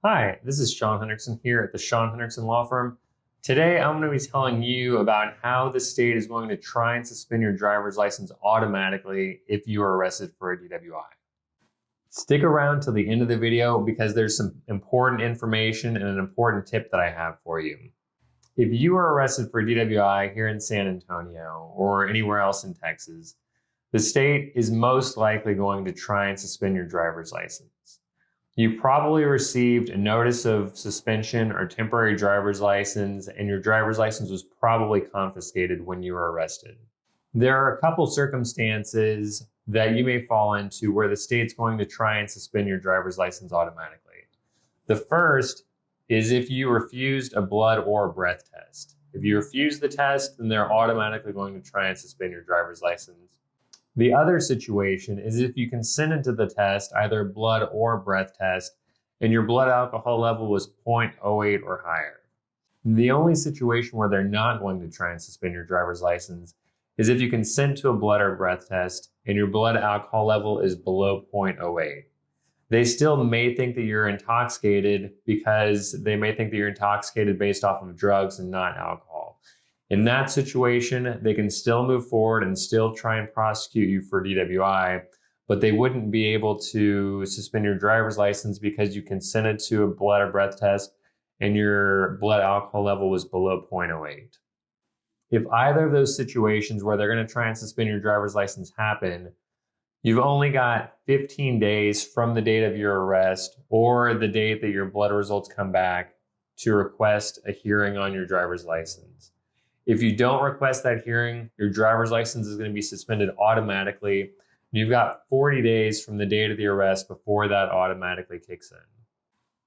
Hi, this is Sean Henricksen here at the Sean Henricksen Law Firm. Today, I'm going to be telling you about how the state is going to try and suspend your driver's license automatically if you are arrested for a DWI. Stick around till the end of the video because there's some important information and an important tip that I have for you. If you are arrested for a DWI here in San Antonio or anywhere else in Texas, the state is most likely going to try and suspend your driver's license. You probably received a notice of suspension or temporary driver's license, and your driver's license was probably confiscated when you were arrested. There are a couple circumstances that you may fall into where the state's going to try and suspend your driver's license automatically. The first is if you refused a blood or breath test. If you refuse the test, then they're automatically going to try and suspend your driver's license. The other situation is if you consented to the test, either blood or breath test, and your blood alcohol level was 0.08 or higher. The only situation where they're not going to try and suspend your driver's license is if you consent to a blood or breath test and your blood alcohol level is below 0.08. They still may think that you're intoxicated because they may think that you're intoxicated based off of drugs and not alcohol. In that situation, they can still move forward and still try and prosecute you for DWI, but they wouldn't be able to suspend your driver's license because you consented to a blood or breath test and your blood alcohol level was below 0.08. If either of those situations where they're going to try and suspend your driver's license happen, you've only got 15 days from the date of your arrest or the date that your blood results come back to request a hearing on your driver's license. If you don't request that hearing, your driver's license is going to be suspended automatically. You've got 40 days from the date of the arrest before that automatically kicks in.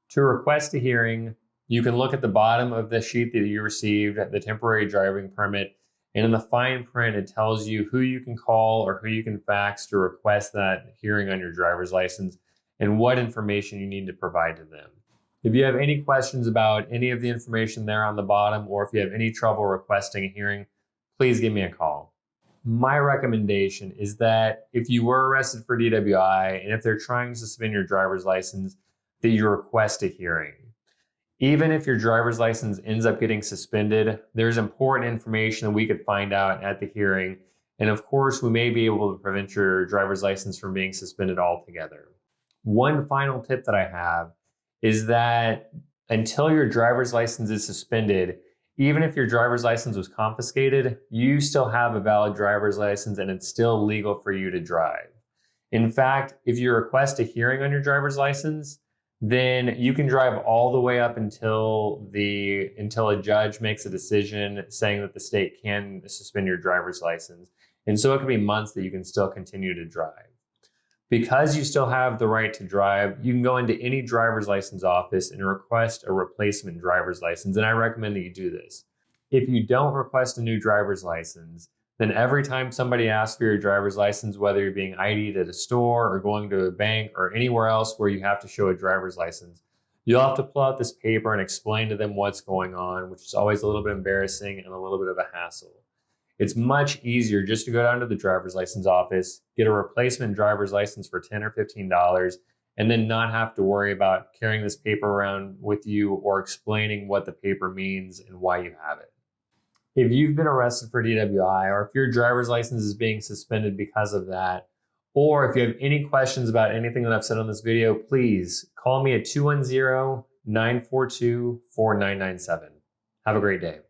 To request a hearing, you can look at the bottom of the sheet that you received, the temporary driving permit, and in the fine print, it tells you who you can call or who you can fax to request that hearing on your driver's license and what information you need to provide to them. If you have any questions about any of the information there on the bottom, or if you have any trouble requesting a hearing, please give me a call. My recommendation is that if you were arrested for DWI and if they're trying to suspend your driver's license, that you request a hearing. Even if your driver's license ends up getting suspended, there's important information that we could find out at the hearing. And of course, we may be able to prevent your driver's license from being suspended altogether. One final tip that I have is that until your driver's license is suspended, even if your driver's license was confiscated, you still have a valid driver's license and it's still legal for you to drive. In fact, if you request a hearing on your driver's license, then you can drive all the way up until a judge makes a decision saying that the state can suspend your driver's license. And so it could be months that you can still continue to drive. Because you still have the right to drive, you can go into any driver's license office and request a replacement driver's license, and I recommend that you do this. If you don't request a new driver's license, then every time somebody asks for your driver's license, whether you're being ID'd at a store or going to a bank or anywhere else where you have to show a driver's license, you'll have to pull out this paper and explain to them what's going on, which is always a little bit embarrassing and a little bit of a hassle. It's much easier just to go down to the driver's license office, get a replacement driver's license for $10 or $15, and then not have to worry about carrying this paper around with you or explaining what the paper means and why you have it. If you've been arrested for DWI, or if your driver's license is being suspended because of that, or if you have any questions about anything that I've said on this video, please call me at 210-942-4997. Have a great day.